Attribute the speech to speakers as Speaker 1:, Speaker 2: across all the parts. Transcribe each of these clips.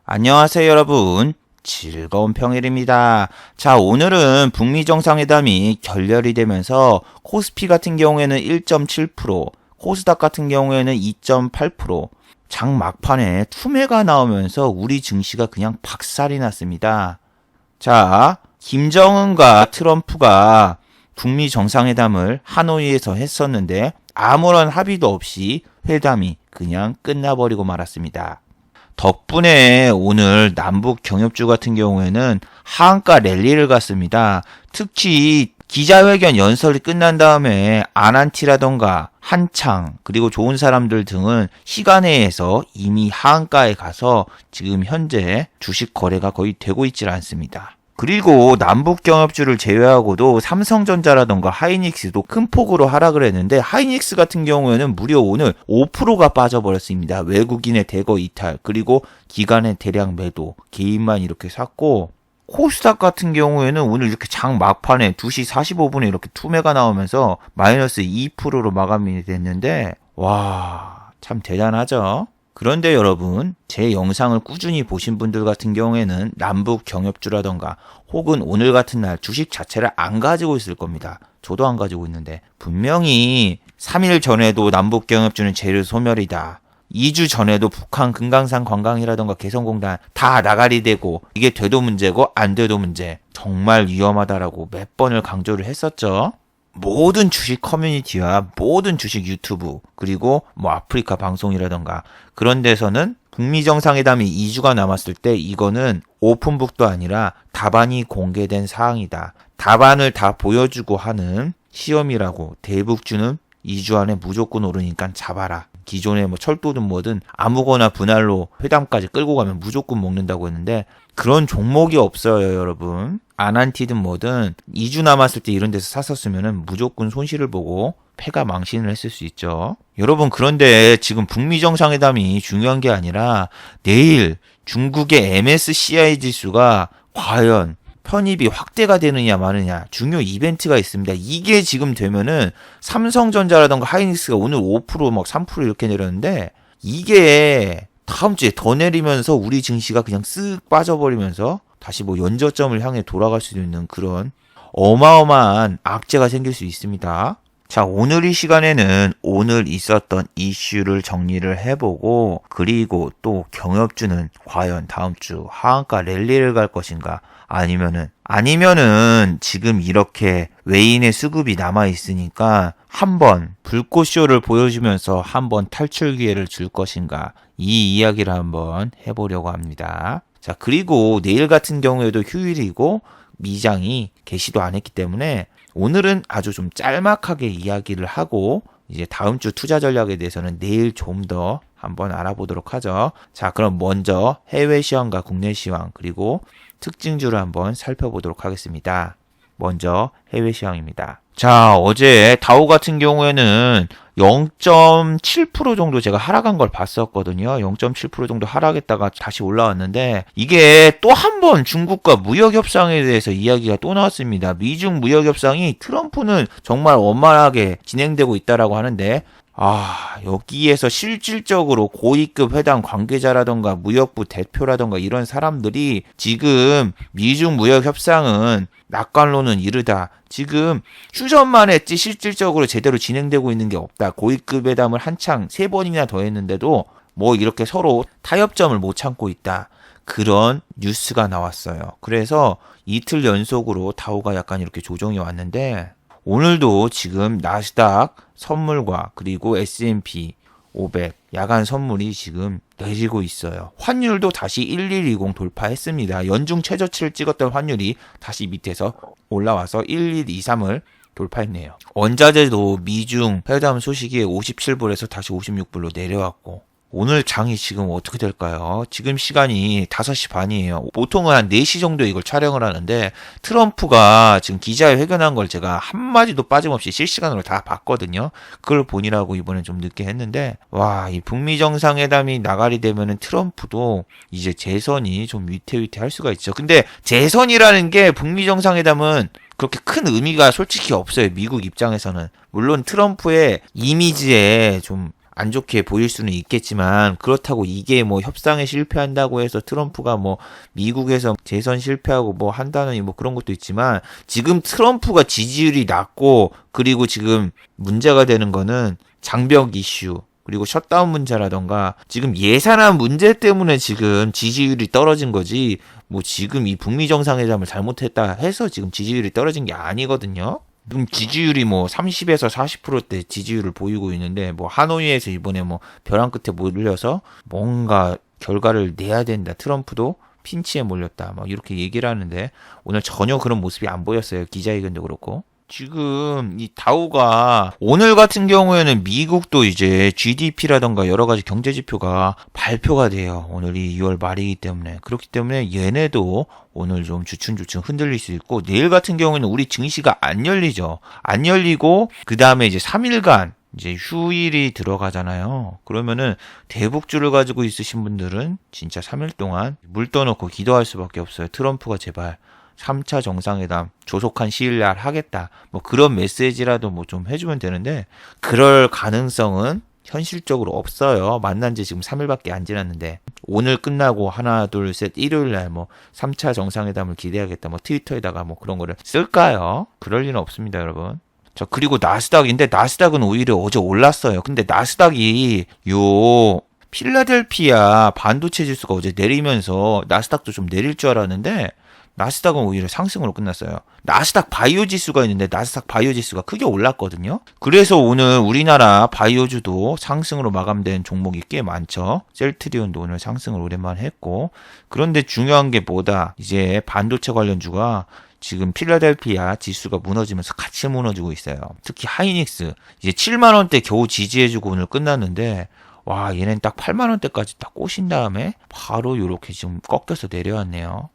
Speaker 1: 안녕하세요, 여러분. 즐거운 평일입니다. 자, 오늘은 북미 정상회담이 결렬이 되면서 코스피 같은 경우에는 1.7%, 코스닥 같은 경우에는 2.8%, 장 막판에 투매가 나오면서 우리 증시가 그냥 박살이 났습니다. 자, 김정은과 트럼프가 북미 정상회담을 하노이에서 했었는데 아무런 합의도 없이 회담이 그냥 끝나버리고 말았습니다. 덕분에 오늘 남북 경협주 같은 경우에는 하한가 랠리를 갔습니다. 특히 기자회견 연설이 끝난 다음에 아난티라던가 한창 그리고 좋은 사람들 등은 시간외에서 이미 하한가에 가서 지금 현재 주식 거래가 거의 되고 있질 않습니다. 그리고 남북 경협주를 제외하고도 삼성전자라던가 하이닉스도 큰 폭으로 하락을 했는데 하이닉스 같은 경우에는 무려 오늘 5%가 빠져버렸습니다. 외국인의 대거 이탈 그리고 기관의 대량 매도 개인만 이렇게 샀고 코스닥 같은 경우에는 오늘 이렇게 장 막판에 2시 45분에 이렇게 투매가 나오면서 마이너스 2%로 마감이 됐는데 와, 참 대단하죠. 그런데 여러분, 제 영상을 꾸준히 보신 분들 같은 경우에는 남북 경협주라던가 혹은 오늘 같은 날 주식 자체를 안 가지고 있을 겁니다. 저도 안 가지고 있는데 분명히 3일 전에도 남북 경협주는 재료 소멸이다. 2주 전에도 북한 금강산 관광이라던가 개성공단 다 나가리 되고 이게 돼도 문제고 안 돼도 문제. 정말 위험하다라고 몇 번을 강조를 했었죠. 모든 주식 커뮤니티와 모든 주식 유튜브 그리고 아프리카 방송이라던가 그런 데서는 북미 정상회담이 2주가 남았을 때 이거는 오픈북도 아니라 답안이 공개된 사항이다. 답안을 다 보여주고 하는 시험이라고 대북주는 2주 안에 무조건 오르니까 잡아라. 기존에 철도든 뭐든 아무거나 분할로 회담까지 끌고 가면 무조건 먹는다고 했는데 그런 종목이 없어요, 여러분. 아난티든 뭐든 2주 남았을 때 이런 데서 샀었으면 무조건 손실을 보고 패가 망신을 했을 수 있죠. 여러분, 그런데 지금 북미 정상회담이 중요한 게 아니라 내일 중국의 MSCI 지수가 과연 편입이 확대가 되느냐 마느냐 중요 이벤트가 있습니다. 이게 지금 되면은 삼성전자라던가 하이닉스가 오늘 5% 3% 이렇게 내렸는데 이게 다음 주에 더 내리면서 우리 증시가 그냥 쓱 빠져버리면서 다시 연저점을 향해 돌아갈 수 있는 그런 어마어마한 악재가 생길 수 있습니다. 자, 오늘 이 시간에는 오늘 있었던 이슈를 정리를 해보고 그리고 경협주는 과연 다음 주 하한가 랠리를 갈 것인가 아니면은 지금 이렇게 외인의 수급이 남아있으니까 한번 불꽃쇼를 보여주면서 한번 탈출 기회를 줄 것인가 이 이야기를 한번 해보려고 합니다. 자, 그리고 내일 같은 경우에도 휴일이고 미장이 개시도 안 했기 때문에 오늘은 아주 좀 짤막하게 이야기를 하고 이제 다음 주 투자 전략에 대해서는 내일 좀 더 한번 알아보도록 하죠. 자, 그럼 먼저 해외 시황과 국내 시황 그리고 특징주를 한번 살펴보도록 하겠습니다. 먼저 해외 시황입니다. 자, 어제 다우 같은 경우에는 0.7% 정도 제가 하락한 걸 봤었거든요. 0.7% 정도 하락했다가 다시 올라왔는데 이게 또 한 번 중국과 무역협상에 대해서 이야기가 또 나왔습니다. 미중 무역협상이 트럼프는 정말 원만하게 진행되고 있다라고 하는데 여기에서 실질적으로 고위급 회담 관계자라던가 무역부 대표라던가 이런 사람들이 지금 미중 무역 협상은 낙관론은 이르다. 지금 휴전만 했지 실질적으로 제대로 진행되고 있는 게 없다. 고위급 회담을 한창 3번이나 더 했는데도 이렇게 서로 타협점을 못 참고 있다. 그런 뉴스가 나왔어요. 그래서 이틀 연속으로 다우가 약간 이렇게 조정이 왔는데 오늘도 지금 나스닥 선물과 그리고 S&P 500 야간 선물이 지금 내리고 있어요. 환율도 다시 1120 돌파했습니다. 연중 최저치를 찍었던 환율이 다시 밑에서 올라와서 1123을 돌파했네요. 원자재도 미중 회담 소식이 57불에서 다시 56불로 내려왔고 오늘 장이 지금 어떻게 될까요? 지금 시간이 5시 반이에요. 보통은 한 4시 정도에 이걸 촬영을 하는데 트럼프가 지금 기자회견한 걸 제가 한마디도 빠짐없이 실시간으로 다 봤거든요. 그걸 보니라고 이번엔 좀 늦게 했는데 이 북미 정상회담이 나가리 되면은 트럼프도 이제 재선이 좀 위태위태할 수가 있죠. 근데 재선이라는 게 북미 정상회담은 그렇게 큰 의미가 솔직히 없어요. 미국 입장에서는. 물론 트럼프의 이미지에 좀 안 좋게 보일 수는 있겠지만 그렇다고 이게 뭐 협상에 실패한다고 해서 트럼프가 뭐 미국에서 재선 실패하고 뭐 한다는 뭐 그런 것도 있지만 지금 트럼프가 지지율이 낮고 그리고 지금 문제가 되는 거는 장벽 이슈 그리고 셧다운 문제라던가 지금 예산안 문제 때문에 지금 지지율이 떨어진 거지 뭐 지금 이 북미 정상회담을 잘못했다 해서 지금 지지율이 떨어진 게 아니거든요. 지금 지지율이 뭐 30에서 40%대 지지율을 보이고 있는데 뭐 하노이에서 이번에 뭐 벼랑 끝에 몰려서 뭔가 결과를 내야 된다. 트럼프도 핀치에 몰렸다. 막 이렇게 얘기를 하는데 오늘 전혀 그런 모습이 안 보였어요. 기자회견도 그렇고. 지금 이 다우가 오늘 같은 경우에는 미국도 이제 GDP라던가 여러 가지 경제 지표가 발표가 돼요. 오늘이 2월 말이기 때문에 그렇기 때문에 얘네도 오늘 좀 주춤주춤 흔들릴 수 있고 내일 같은 경우에는 우리 증시가 안 열리죠. 안 열리고 그 다음에 이제 3일간 이제 휴일이 들어가잖아요. 그러면은 대북주를 가지고 있으신 분들은 진짜 3일 동안 물 떠놓고 기도할 수밖에 없어요. 트럼프가 제발 3차 정상회담 조속한 시일 날 하겠다. 뭐 그런 메시지라도 뭐 좀 해주면 되는데 그럴 가능성은 현실적으로 없어요. 만난 지 지금 3일밖에 안 지났는데 오늘 끝나고 하나 둘 셋 일요일 날 뭐 3차 정상회담을 기대하겠다. 뭐 트위터에다가 뭐 그런 거를 쓸까요? 그럴 리는 없습니다, 여러분. 자, 그리고 나스닥인데 나스닥은 오히려 어제 올랐어요. 근데 나스닥이 요 필라델피아 반도체 지수가 어제 내리면서 나스닥도 좀 내릴 줄 알았는데 나스닥은 오히려 상승으로 끝났어요. 나스닥 바이오 지수가 있는데 나스닥 바이오 지수가 크게 올랐거든요. 그래서 오늘 우리나라 바이오주도 상승으로 마감된 종목이 꽤 많죠. 셀트리온도 오늘 상승을 오랜만에 했고 그런데 중요한 게 뭐다. 이제 반도체 관련주가 지금 필라델피아 지수가 무너지면서 같이 무너지고 있어요. 특히 하이닉스 이제 7만 원대 겨우 지지해주고 오늘 끝났는데 와 얘는 딱 8만 원대까지 딱 꼬신 다음에 바로 이렇게 지금 꺾여서 내려왔네요.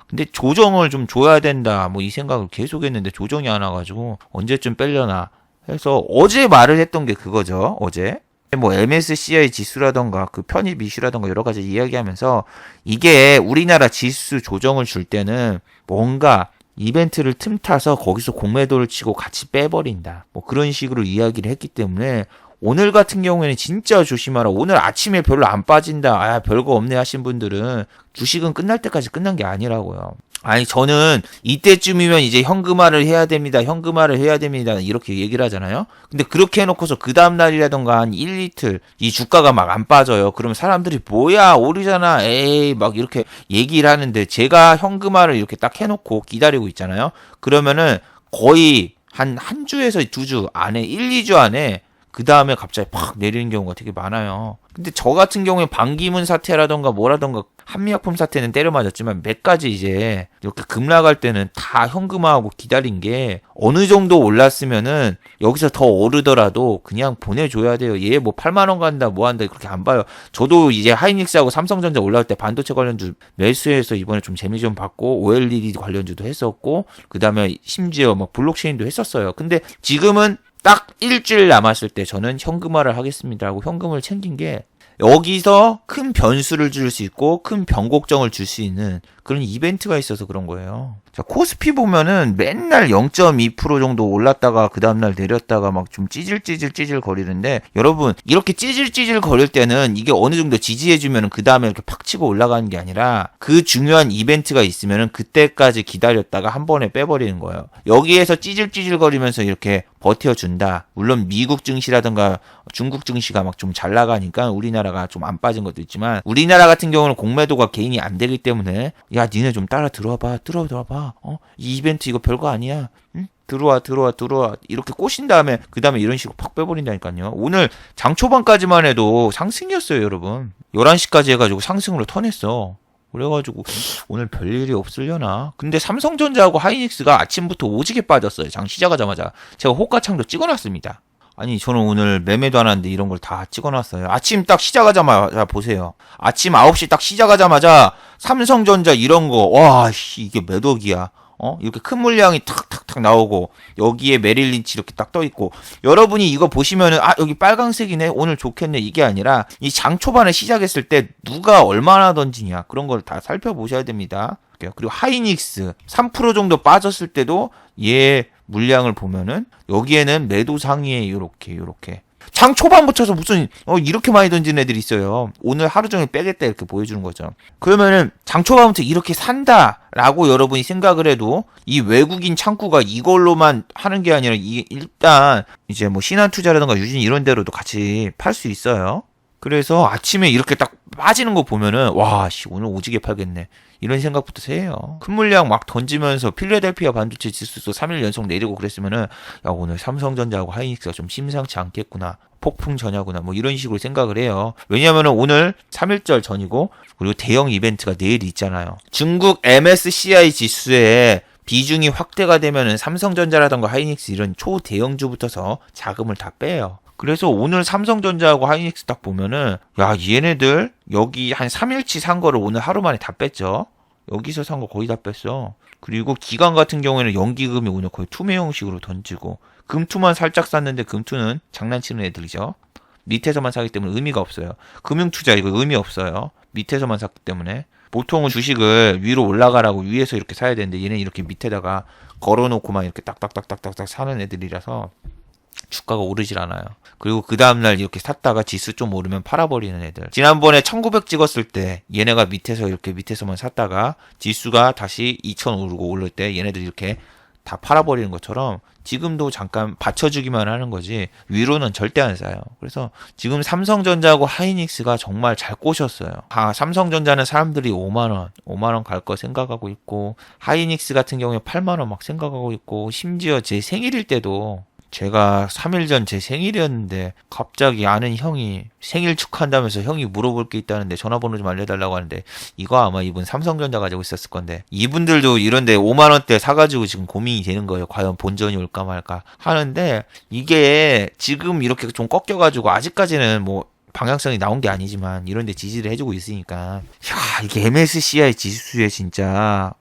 Speaker 1: 근데 조정을 좀 줘야 된다 뭐 이 생각을 계속 했는데 조정이 안 와가지고 언제쯤 빼려나 해서 어제 말을 했던 게 그거죠. 어제 뭐 MSCI 지수라던가 그 편입 이슈라던가 여러 가지 이야기하면서 이게 우리나라 지수 조정을 줄 때는 뭔가 이벤트를 틈타서 거기서 공매도를 치고 같이 빼버린다. 뭐 그런 식으로 이야기를 했기 때문에 오늘 같은 경우에는 진짜 조심하라. 오늘 아침에 별로 안 빠진다. 아, 별거 없네 하신 분들은 주식은 끝날 때까지 끝난 게 아니라고요. 아니, 저는 이때쯤이면 이제 현금화를 해야 됩니다. 현금화를 해야 됩니다. 이렇게 얘기를 하잖아요. 근데 그렇게 해놓고서 그 다음날이라던가 한 1, 이틀 이 주가가 막 안 빠져요. 그러면 사람들이 뭐야, 오르잖아. 에이, 막 이렇게 얘기를 하는데 제가 현금화를 이렇게 딱 해놓고 기다리고 있잖아요. 그러면은 거의 한 주에서 2주 안에, 1, 2주 안에 그 다음에 갑자기 팍 내리는 경우가 되게 많아요. 근데 저 같은 경우에 반기문 사태라던가 뭐라던가 한미약품 사태는 때려 맞았지만 몇 가지 이제 이렇게 급락할 때는 다 현금화하고 기다린 게 어느 정도 올랐으면은 여기서 더 오르더라도 그냥 보내줘야 돼요. 얘 뭐 8만 원 간다 뭐 한다 그렇게 안 봐요. 저도 이제 하이닉스하고 삼성전자 올라올 때 반도체 관련주 매수해서 이번에 좀 재미 좀 받고 OLED 관련주도 했었고 그 다음에 심지어 막 블록체인도 했었어요. 근데 지금은 딱 일주일 남았을 때 저는 현금화를 하겠습니다 하고 현금을 챙긴 게 여기서 큰 변수를 줄 수 있고 큰 변곡점을 줄 수 있는 그런 이벤트가 있어서 그런 거예요. 자, 코스피 보면은 맨날 0.2% 정도 올랐다가 그 다음날 내렸다가 막 좀 찌질찌질 거리는데 여러분 이렇게 찌질찌질 거릴 때는 이게 어느 정도 지지해주면은 그 다음에 이렇게 팍 치고 올라가는 게 아니라 그 중요한 이벤트가 있으면은 그때까지 기다렸다가 한 번에 빼버리는 거예요. 여기에서 찌질찌질 거리면서 이렇게 버텨준다. 물론 미국 증시라든가 중국 증시가 막 좀 잘 나가니까 우리나라가 좀 안 빠진 것도 있지만 우리나라 같은 경우는 공매도가 개인이 안 되기 때문에 야 니네 좀 따라 들어와봐 이 이벤트 이거 별거 아니야 응? 들어와 이렇게 꼬신 다음에 그 다음에 이런 식으로 팍 빼버린다니까요. 오늘 장 초반까지만 해도 상승이었어요 여러분. 11시까지 해가지고 상승으로 턴했어. 그래가지고 오늘 별일이 없으려나. 근데 삼성전자하고 하이닉스가 아침부터 오지게 빠졌어요. 장 시작하자마자 제가 호가창도 찍어놨습니다. 아니 저는 오늘 매매도 안 하는데 이런 걸 다 찍어놨어요. 아침 딱 시작하자마자 보세요. 아침 9시 딱 시작하자마자 삼성전자 이런 거 와 이게 몇 억이야. 이렇게 큰 물량이 탁탁탁 나오고 여기에 메릴 린치 이렇게 딱 떠있고 여러분이 이거 보시면은 여기 빨강색이네 오늘 좋겠네 이게 아니라 이 장 초반에 시작했을 때 누가 얼마나 던지냐 그런 걸 다 살펴보셔야 됩니다. 그리고 하이닉스 3% 정도 빠졌을 때도 얘 물량을 보면은 여기에는 매도 상위에 요렇게 장 초반부터서 무슨 이렇게 많이 던지는 애들이 있어요. 오늘 하루 종일 빼겠다 이렇게 보여주는 거죠. 그러면은 장 초반부터 이렇게 산다라고 여러분이 생각을 해도 이 외국인 창구가 이걸로만 하는 게 아니라 일단 이제 뭐 신한투자라든가 유진 이런 데로도 같이 팔 수 있어요. 그래서 아침에 이렇게 딱 빠지는 거 보면은 와, 씨, 오늘 오지게 팔겠네. 이런 생각부터 해요. 큰 물량 막 던지면서 필라델피아 반도체 지수도 3일 연속 내리고 그랬으면은 야, 오늘 삼성전자하고 하이닉스가 좀 심상치 않겠구나. 폭풍 전야구나. 뭐 이런 식으로 생각을 해요. 왜냐면은 오늘 3일절 전이고 그리고 대형 이벤트가 내일 있잖아요. 중국 MSCI 지수에 비중이 확대가 되면은 삼성전자라던가 하이닉스 이런 초대형주부터서 자금을 다 빼요. 그래서 오늘 삼성전자하고 하이닉스 딱 보면은 야, 얘네들 여기 한 3일치 산 거를 오늘 하루 만에 다 뺐죠. 여기서 산 거 거의 다 뺐어. 그리고 기관 같은 경우에는 연기금이 오늘 거의 투매 형식으로 던지고 금투만 살짝 샀는데 금투는 장난치는 애들이죠. 밑에서만 사기 때문에 의미가 없어요. 금융투자 이거 의미 없어요. 밑에서만 샀기 때문에. 보통은 주식을 위로 올라가라고 위에서 이렇게 사야 되는데 얘는 이렇게 밑에다가 걸어놓고만 이렇게 딱딱딱딱딱 사는 애들이라서 주가가 오르질 않아요. 그리고 그 다음날 이렇게 샀다가 지수 좀 오르면 팔아버리는 애들. 지난번에 1900 찍었을 때 얘네가 밑에서 이렇게 밑에서만 샀다가 지수가 다시 2000 오르고 오를 때 얘네들이 이렇게 다 팔아버리는 것처럼 지금도 잠깐 받쳐주기만 하는 거지 위로는 절대 안 사요. 그래서 지금 삼성전자하고 하이닉스가 정말 잘 꼬셨어요. 삼성전자는 사람들이 5만원 갈 거 생각하고 있고 하이닉스 같은 경우에 8만원 막 생각하고 있고 심지어 제 생일일 때도 제가 3일 전 제 생일이었는데 갑자기 아는 형이 생일 축하한다면서 형이 물어볼 게 있다는데 전화번호 좀 알려달라고 하는데 이거 아마 이분 삼성전자 가지고 있었을 건데 이분들도 이런데 5만원대 사가지고 지금 고민이 되는 거예요. 과연 본전이 올까 말까 하는데 이게 지금 이렇게 좀 꺾여가지고 아직까지는 뭐 방향성이 나온 게 아니지만 이런데 지지를 해주고 있으니까 야, 이게 MSCI 지수에 진짜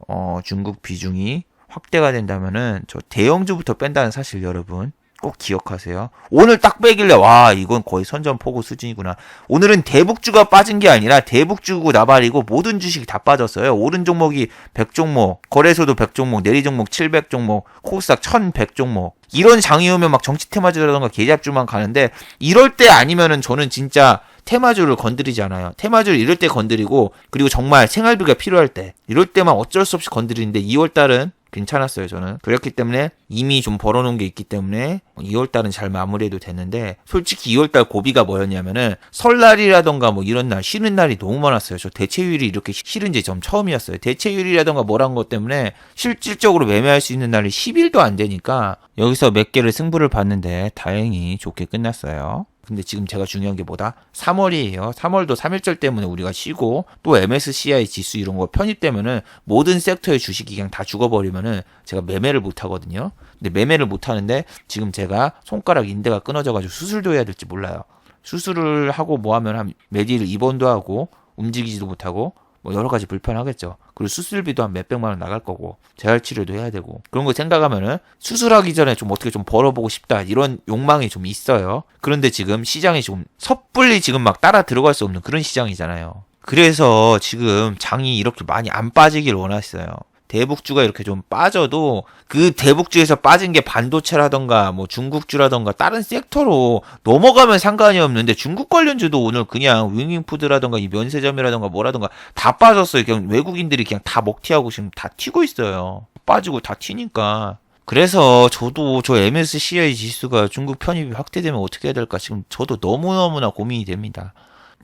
Speaker 1: 중국 비중이 확대가 된다면은 저 대형주부터 뺀다는 사실 여러분 꼭 기억하세요. 오늘 딱 빼길래 와, 이건 거의 선전포고 수준이구나. 오늘은 대북주가 빠진 게 아니라 대북주고 나발이고 모든 주식이 다 빠졌어요. 오른 종목이 100종목, 거래소도 100종목, 내리 종목 700종목, 코스닥 1100종목. 이런 장이오면 막 정치 테마주라던가 계잡주만 가는데 이럴 때 아니면은 저는 진짜 테마주를 건드리지 않아요. 테마주를 이럴 때 건드리고 그리고 정말 생활비가 필요할 때 이럴 때만 어쩔 수 없이 건드리는데 2월달은 괜찮았어요, 저는. 그렇기 때문에 이미 좀 벌어놓은 게 있기 때문에 2월달은 잘 마무리해도 되는데 솔직히 2월달 고비가 뭐였냐면은 설날이라던가 뭐 이런 날 쉬는 날이 너무 많았어요. 저 대체율이 이렇게 싫은 지 좀 처음이었어요. 대체율이라던가 뭐란 것 때문에 실질적으로 매매할 수 있는 날이 10일도 안 되니까 여기서 몇 개를 승부를 봤는데 다행히 좋게 끝났어요. 근데 지금 제가 중요한 게 뭐다? 3월이에요. 3월도 3일절 때문에 우리가 쉬고 또 MSCI 지수 이런 거 편입되면은 모든 섹터의 주식이 그냥 다 죽어버리면은 제가 매매를 못 하거든요. 근데 매매를 못 하는데 지금 제가 손가락 인대가 끊어져가지고 수술도 해야 될지 몰라요. 수술을 하고 뭐 하면 한 매일 입원도 하고 움직이지도 못하고 뭐 여러 가지 불편하겠죠. 그리고 수술비도 한 몇백만 원 나갈 거고 재활치료도 해야 되고 그런 거 생각하면은 수술하기 전에 좀 어떻게 좀 벌어보고 싶다 이런 욕망이 좀 있어요. 그런데 지금 시장이 좀 섣불리 지금 막 따라 들어갈 수 없는 그런 시장이잖아요. 그래서 지금 장이 이렇게 많이 안 빠지길 원했어요. 대북주가 이렇게 좀 빠져도 그 대북주에서 빠진 게 반도체라던가 뭐 중국주라던가 다른 섹터로 넘어가면 상관이 없는데 중국 관련주도 오늘 그냥 윙윙푸드라던가 이 면세점이라던가 뭐라던가 다 빠졌어요. 그냥 외국인들이 그냥 다 먹튀하고 지금 다 튀고 있어요. 빠지고 다 튀니까. 그래서 저도 저 MSCI 지수가 중국 편입이 확대되면 어떻게 해야 될까 지금 저도 너무너무나 고민이 됩니다.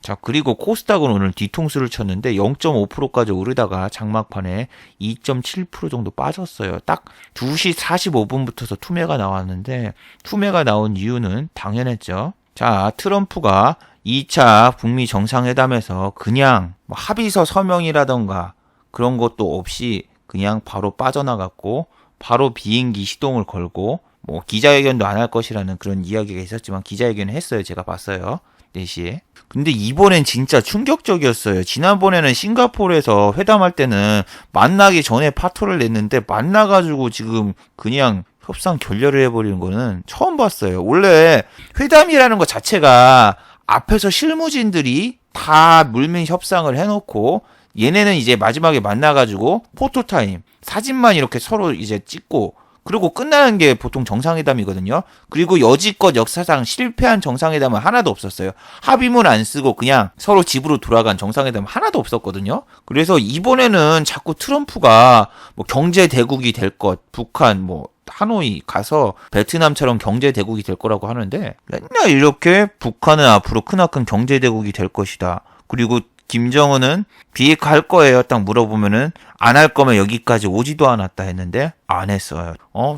Speaker 1: 자, 그리고 코스닥은 오늘 뒤통수를 쳤는데 0.5%까지 오르다가 장막판에 2.7% 정도 빠졌어요. 딱 2시 45분부터서 투매가 나왔는데 투매가 나온 이유는 당연했죠. 자, 트럼프가 2차 북미 정상회담에서 그냥 뭐 합의서 서명이라던가 그런 것도 없이 그냥 바로 빠져나갔고 바로 비행기 시동을 걸고 뭐 기자회견도 안 할 것이라는 그런 이야기가 있었지만 기자회견을 했어요. 제가 봤어요. 4시에. 근데 이번엔 진짜 충격적이었어요. 지난번에는 싱가포르에서 회담할 때는 만나기 전에 파토를 냈는데 만나가지고 지금 그냥 협상 결렬을 해버리는 거는 처음 봤어요. 원래 회담이라는 것 자체가 앞에서 실무진들이 다 물밑 협상을 해놓고 얘네는 이제 마지막에 만나가지고 포토타임 사진만 이렇게 서로 이제 찍고 그리고 끝나는 게 보통 정상회담이거든요. 그리고 여지껏 역사상 실패한 정상회담은 하나도 없었어요. 합의문 안 쓰고 그냥 서로 집으로 돌아간 정상회담 하나도 없었거든요. 그래서 이번에는 자꾸 트럼프가 뭐 경제 대국이 될 것, 북한 뭐 하노이 가서 베트남처럼 경제 대국이 될 거라고 하는데 맨날 이렇게 북한은 앞으로 크나큰 경제 대국이 될 것이다. 그리고 김정은은 비핵화할 거예요. 딱 물어보면은 안 할 거면 여기까지 오지도 않았다 했는데 안 했어요.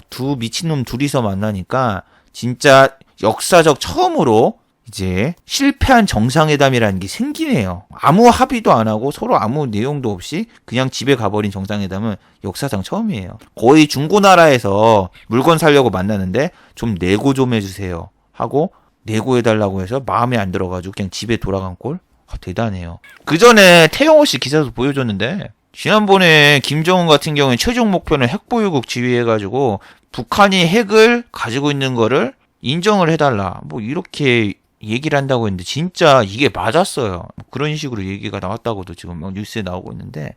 Speaker 1: 두 미친놈 둘이서 만나니까 진짜 역사적 처음으로 이제 실패한 정상회담이라는 게 생기네요. 아무 합의도 안 하고 서로 아무 내용도 없이 그냥 집에 가버린 정상회담은 역사상 처음이에요. 거의 중고나라에서 물건 사려고 만나는데 좀 내고 좀 해주세요 하고 내고해달라고 해서 마음에 안 들어가지고 그냥 집에 돌아간 꼴. 대단해요. 그 전에 태영호 씨 기사도 보여줬는데 지난번에 김정은 같은 경우에 최종 목표는 핵보유국 지휘해가지고 북한이 핵을 가지고 있는 거를 인정을 해달라 뭐 이렇게 얘기를 한다고 했는데 진짜 이게 맞았어요. 그런 식으로 얘기가 나왔다고도 지금 뉴스에 나오고 있는데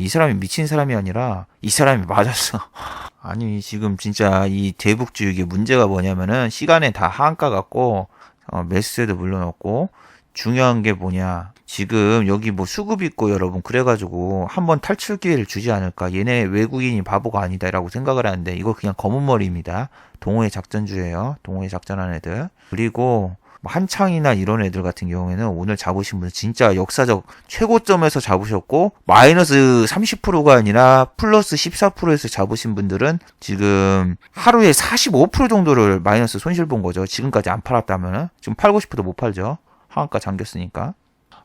Speaker 1: 이 사람이 미친 사람이 아니라 이 사람이 맞았어. 아니 지금 진짜 이 대북주의의 문제가 뭐냐면은 시간에 다 한가 같고 매수세도 물러났고 중요한 게 뭐냐 지금 여기 뭐 수급 있고 여러분 그래가지고 한번 탈출 기회를 주지 않을까. 얘네 외국인이 바보가 아니다라고 생각을 하는데 이거 그냥 검은 머리입니다. 동호회 작전주예요. 동호회 작전한 애들. 그리고 한창이나 이런 애들 같은 경우에는 오늘 잡으신 분 진짜 역사적 최고점에서 잡으셨고 마이너스 30%가 아니라 플러스 14%에서 잡으신 분들은 지금 하루에 45% 정도를 마이너스 손실 본 거죠. 지금까지 안 팔았다면 지금 팔고 싶어도 못 팔죠. 하한가 잠겼으니까.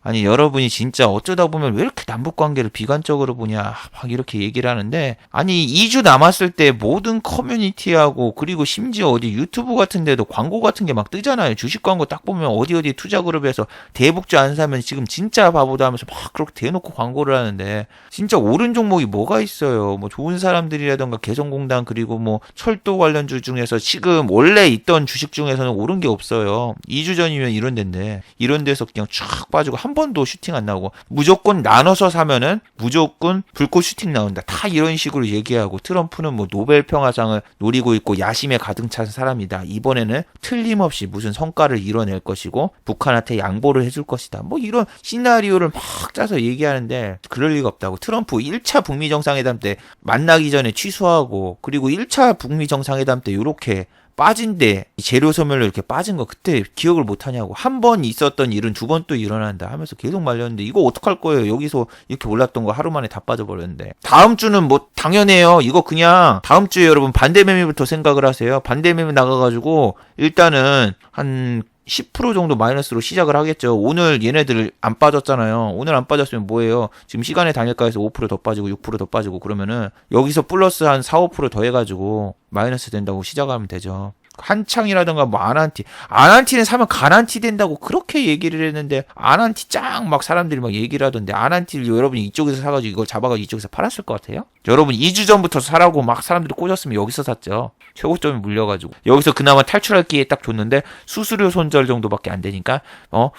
Speaker 1: 아니 여러분이 진짜 어쩌다 보면 왜 이렇게 남북관계를 비관적으로 보냐 막 이렇게 얘기를 하는데 아니 2주 남았을 때 모든 커뮤니티하고 그리고 심지어 어디 유튜브 같은 데도 광고 같은 게 막 뜨잖아요. 주식 광고 딱 보면 어디 투자그룹에서 대북주 안 사면 지금 진짜 바보다 하면서 막 그렇게 대놓고 광고를 하는데 진짜 옳은 종목이 뭐가 있어요. 뭐 좋은 사람들이라던가 개성공단 그리고 뭐 철도 관련주 중에서 지금 원래 있던 주식 중에서는 옳은 게 없어요. 2주 전이면 이런 데인데 이런 데서 그냥 쫙 빠지고 한 번도 슈팅 안 나오고 무조건 나눠서 사면은 무조건 불꽃 슈팅 나온다. 다 이런 식으로 얘기하고 트럼프는 뭐 노벨 평화상을 노리고 있고 야심에 가득 찬 사람이다. 이번에는 틀림없이 무슨 성과를 이뤄낼 것이고 북한한테 양보를 해줄 것이다. 뭐 이런 시나리오를 막 짜서 얘기하는데 그럴 리가 없다고. 트럼프 1차 북미 정상회담 때 만나기 전에 취소하고 그리고 1차 북미 정상회담 때 이렇게 빠진데 재료 소멸로 이렇게 빠진 거 그때 기억을 못 하냐고. 한 번 있었던 일은 두 번 또 일어난다 하면서 계속 말렸는데 이거 어떡할 거예요. 여기서 이렇게 올랐던 거 하루 만에 다 빠져버렸는데 다음 주는 뭐 당연해요. 이거 그냥 다음 주에 여러분 반대매매부터 생각을 하세요. 반대매매 나가가지고 일단은 한 10% 정도 마이너스로 시작을 하겠죠. 오늘 얘네들 안 빠졌잖아요. 오늘 안 빠졌으면 뭐예요? 지금 시간의 단일가에서 5% 더 빠지고 6% 더 빠지고 그러면은 여기서 플러스 한 4, 5% 더 해가지고 마이너스 된다고 시작하면 되죠. 한창이라든가 뭐 아난티는 사면 가난티 된다고 그렇게 얘기를 했는데 아난티 짱 막 사람들이 막 얘기를 하던데 아난티를 여러분이 이쪽에서 사가지고 이걸 잡아가지고 이쪽에서 팔았을 것 같아요? 여러분 2주 전부터 사라고 막 사람들이 꽂았으면 여기서 샀죠. 최고점에 물려가지고 여기서 그나마 탈출할 기회 딱 줬는데 수수료 손절 정도밖에 안 되니까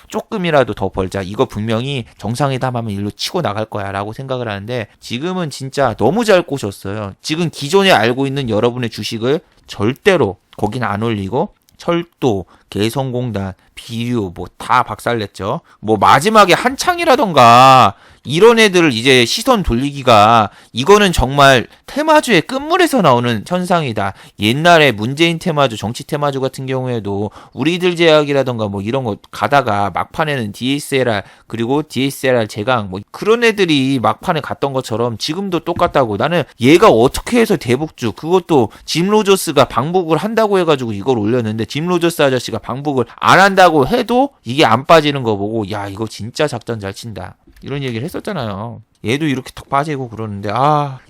Speaker 1: 조금이라도 더 벌자. 이거 분명히 정상회담하면 일로 치고 나갈 거야 라고 생각을 하는데 지금은 진짜 너무 잘 꼬셨어요. 지금 기존에 알고 있는 여러분의 주식을 절대로 거긴 안 올리고 철도, 개성공단, 비료 뭐 다 박살냈죠. 뭐 마지막에 한창이라던가 이런 애들을 이제 시선 돌리기가 이거는 정말 테마주의 끝물에서 나오는 현상이다. 옛날에 문재인 테마주, 정치 테마주 같은 경우에도 우리들 제약이라던가 뭐 이런 거 가다가 막판에는 DSLR 그리고 DSLR 제강 뭐 그런 애들이 막판에 갔던 것처럼 지금도 똑같다고. 나는 얘가 어떻게 해서 대북주 그것도 짐 로저스가 방북을 한다고 해가지고 이걸 올렸는데 짐 로저스 아저씨가 방북을 안 한다고 해도 이게 안 빠지는 거 보고 야 이거 진짜 작전 잘 친다. 이런 얘기를 했었잖아요. 얘도 이렇게 턱 빠지고 그러는데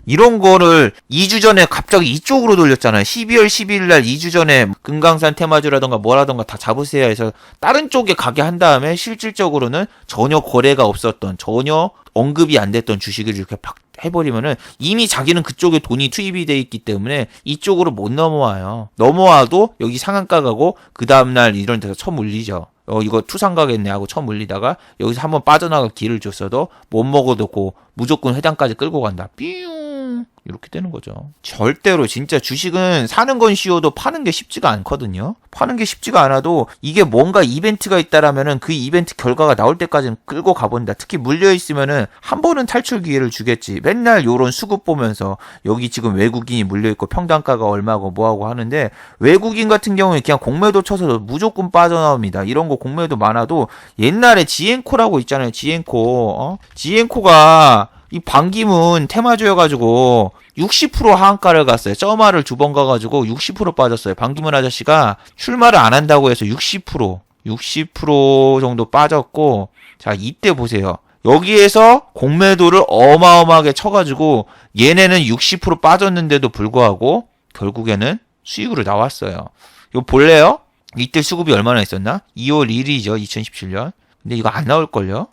Speaker 1: 이런 거를 2주 전에 갑자기 이쪽으로 돌렸잖아요. 12월 12일 날 2주 전에 금강산 테마주라던가 뭐라던가 다 잡으세요 해서 다른 쪽에 가게 한 다음에 실질적으로는 전혀 거래가 없었던 전혀 언급이 안 됐던 주식을 이렇게 팍 해버리면은 이미 자기는 그쪽에 돈이 투입이 돼 있기 때문에 이쪽으로 못 넘어와요. 넘어와도 여기 상한가 가고 그 다음날 이런 데서 쳐 물리죠. 이거 투상 가겠네 하고 처음 물리다가 여기서 한번 빠져나갈 길을 줬어도 못 먹어놓고 무조건 회장까지 끌고 간다. 삐용 이렇게 되는 거죠. 절대로 진짜 주식은 사는 건 쉬워도 파는 게 쉽지가 않거든요. 파는 게 쉽지가 않아도 이게 뭔가 이벤트가 있다라면은 그 이벤트 결과가 나올 때까지는 끌고 가본다. 특히 물려 있으면은 한 번은 탈출 기회를 주겠지. 맨날 요런 수급 보면서 여기 지금 외국인이 물려 있고 평단가가 얼마고 뭐하고 하는데 외국인 같은 경우에 그냥 공매도 쳐서 무조건 빠져나옵니다. 이런 거 공매도 많아도 옛날에 지엔코라고 있잖아요. 지엔코. 지엔코가 이 반기문 테마주여가지고 60% 하한가를 갔어요. 저마를 2번 가가지고 60% 빠졌어요. 반기문 아저씨가 출마를 안 한다고 해서 60% 정도 빠졌고, 자, 이때 보세요. 여기에서 공매도를 어마어마하게 쳐가지고 얘네는 60% 빠졌는데도 불구하고 결국에는 수익으로 나왔어요. 이거 볼래요? 이때 수급이 얼마나 있었나? 2월 1일이죠. 2017년. 근데 이거 안 나올걸요?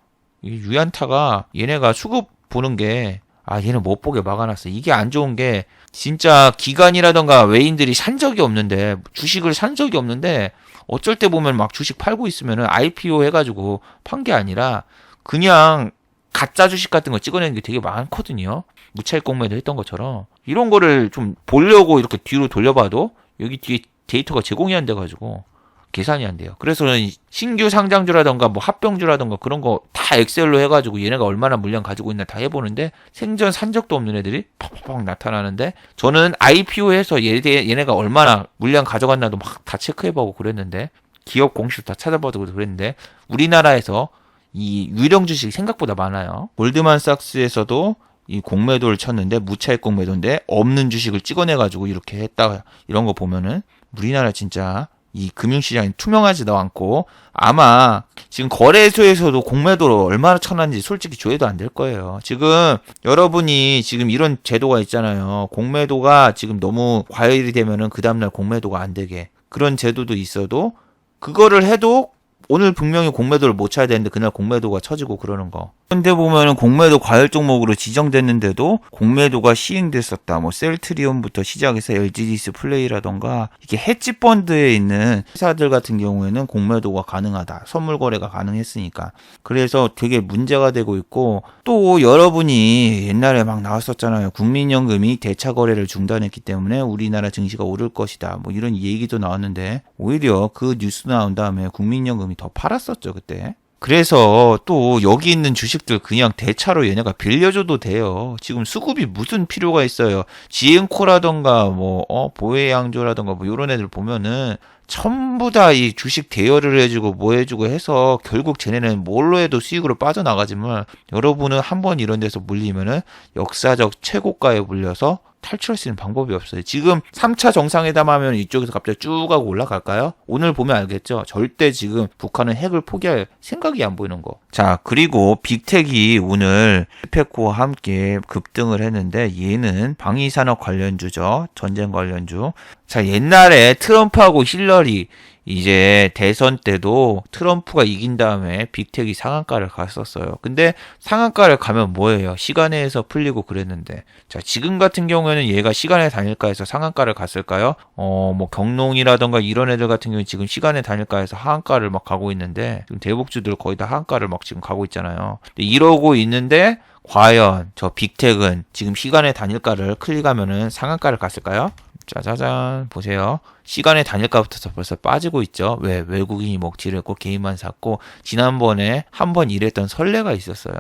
Speaker 1: 유안타가 얘네가 수급 보는 게 얘는 못 보게 막아놨어. 이게 안 좋은 게 진짜 기관이라던가 외인들이 산 적이 없는데 주식을 산 적이 없는데 어쩔 때 보면 막 주식 팔고 있으면은 IPO 해가지고 판 게 아니라 그냥 가짜 주식 같은 거 찍어내는 게 되게 많거든요. 무차익 공매도 했던 것처럼 이런 거를 좀 보려고 이렇게 뒤로 돌려봐도 여기 뒤에 데이터가 제공이 안 돼가지고 계산이 안 돼요. 그래서 신규 상장주라던가 뭐 합병주라던가 그런 거 다 엑셀로 해가지고 얘네가 얼마나 물량 가지고 있나 다 해보는데 생전 산 적도 없는 애들이 팍팍팍 나타나는데 저는 IPO에서 얘네가 얼마나 물량 가져갔나도 막 다 체크해보고 그랬는데 기업 공시도 다 찾아봐도 그랬는데 우리나라에서 이 유령 주식이 생각보다 많아요. 골드만삭스에서도 이 공매도를 쳤는데 무차익 공매도인데 없는 주식을 찍어내가지고 이렇게 했다. 이런 거 보면은 우리나라 진짜 이 금융시장이 투명하지도 않고 아마 지금 거래소에서도 공매도를 얼마나 쳐놨는지 솔직히 조회도 안 될 거예요. 지금 여러분이 지금 이런 제도가 있잖아요. 공매도가 지금 너무 과열이 되면은 그 다음날 공매도가 안 되게 그런 제도도 있어도 그거를 해도 오늘 분명히 공매도를 못 쳐야 되는데 그날 공매도가 쳐지고 그러는 거. 근데 보면은 공매도 과열 종목으로 지정됐는데도 공매도가 시행됐었다. 뭐 셀트리온부터 시작해서 LG 디스플레이라던가 이게 헤지 펀드에 있는 회사들 같은 경우에는 공매도가 가능하다. 선물 거래가 가능했으니까. 그래서 되게 문제가 되고 있고 또 여러분이 옛날에 막 나왔었잖아요. 국민연금이 대차 거래를 중단했기 때문에 우리나라 증시가 오를 것이다. 뭐 이런 얘기도 나왔는데 오히려 그 뉴스 나온 다음에 국민연금이 더 팔았었죠, 그때. 그래서 또 여기 있는 주식들 그냥 대차로 얘네가 빌려줘도 돼요. 지금 수급이 무슨 필요가 있어요. 지엔코라던가 뭐 보혜양조라던가 뭐 이런 애들 보면은 전부 다 이 주식 대여를 해주고 뭐 해주고 해서 결국 쟤네는 뭘로 해도 수익으로 빠져나가지만 여러분은 한번 이런 데서 물리면은 역사적 최고가에 물려서 탈출할 수 있는 방법이 없어요. 지금 3차 정상회담 하면 이쪽에서 갑자기 쭉 하고 올라갈까요? 오늘 보면 알겠죠? 절대 지금 북한은 핵을 포기할 생각이 안 보이는 거. 자, 그리고 빅텍이 오늘 스페코와 함께 급등을 했는데 얘는 방위산업 관련주죠. 전쟁 관련주. 자, 옛날에 트럼프하고 힐러리 이제 대선 때도 트럼프가 이긴 다음에 빅텍이 상한가를 갔었어요. 근데 상한가를 가면 뭐예요? 시간에서 풀리고 그랬는데. 자, 지금 같은 경우에는 얘가 시간에 다닐까해서 상한가를 갔을까요? 뭐 경농이라던가 이런 애들 같은 경우는 지금 시간에 다닐까해서 하한가를 막 가고 있는데 지금 대북주들 거의 다 하한가를 막 지금 가고 있잖아요. 근데 이러고 있는데 과연 저 빅텍은 지금 시간의 단일가를 클릭하면은 상한가를 갔을까요? 짜자잔 보세요. 시간의 단일가부터 벌써 빠지고 있죠. 왜? 외국인이 먹튀를 했고 개인만 샀고 지난번에 한번 이랬던 선례가 있었어요.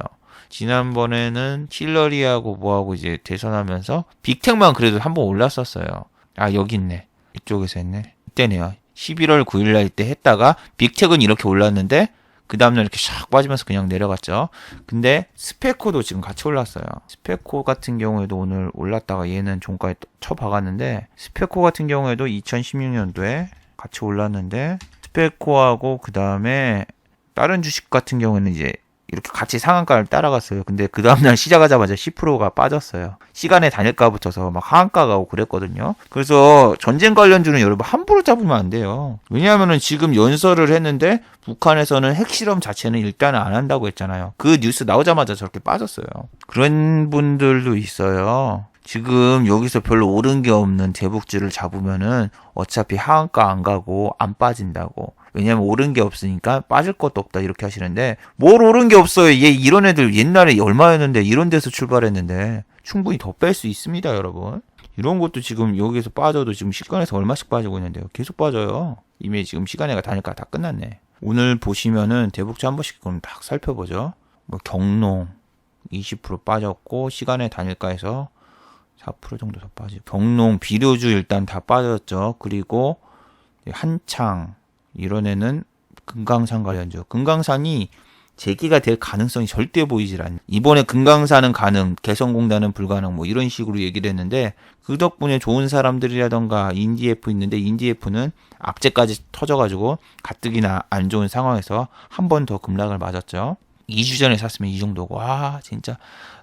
Speaker 1: 지난번에는 힐러리하고 뭐하고 이제 대선하면서 빅텍만 그래도 한번 올랐었어요. 여기 있네. 이쪽에서 했네. 이때네요. 11월 9일날 이때 했다가 빅텍은 이렇게 올랐는데 그 다음날 이렇게 샥 빠지면서 그냥 내려갔죠. 근데 스페코도 지금 같이 올랐어요. 스페코 같은 경우에도 오늘 올랐다가 얘는 종가에 쳐박았는데 스페코 같은 경우에도 2016년도에 같이 올랐는데 스페코하고 그 다음에 다른 주식 같은 경우에는 이제 이렇게 같이 상한가를 따라갔어요. 근데 그 다음날 시작하자마자 10%가 빠졌어요. 시간에 단일가 붙어서 막 하한가 가고 그랬거든요. 그래서 전쟁 관련주는 여러분 함부로 잡으면 안 돼요. 왜냐하면은 지금 연설을 했는데 북한에서는 핵실험 자체는 일단은 안 한다고 했잖아요. 그 뉴스 나오자마자 저렇게 빠졌어요. 그런 분들도 있어요. 지금 여기서 별로 오른 게 없는 대북주를 잡으면은 어차피 하한가 안 가고 안 빠진다고. 왜냐면 오른 게 없으니까 빠질 것도 없다 이렇게 하시는데 뭘 오른 게 없어요. 얘 이런 애들 옛날에 얼마였는데 이런 데서 출발했는데 충분히 더 뺄 수 있습니다, 여러분. 이런 것도 지금 여기에서 빠져도 지금 시간에서 얼마씩 빠지고 있는데요. 계속 빠져요. 이미 지금 시간에가 다니까 다 끝났네. 오늘 보시면은 대북주 한 번씩 그럼 딱 살펴보죠. 뭐 경농 20% 빠졌고 시간의 단일가에서 4% 정도 더 빠지고 경농 비료주 일단 다 빠졌죠. 그리고 한창 이런 애는 금강산 관련주. 금강산이 재기가 될 가능성이 절대 보이질 않네. 이번에 금강산은 가능, 개성공단은 불가능 뭐 이런 식으로 얘기를 했는데 그 덕분에 좋은 사람들이라던가 인디에프 있는데 인디에프는 악재까지 터져가지고 가뜩이나 안 좋은 상황에서 한 번 더 급락을 맞았죠. 2주 전에 샀으면 이 정도고 와 진짜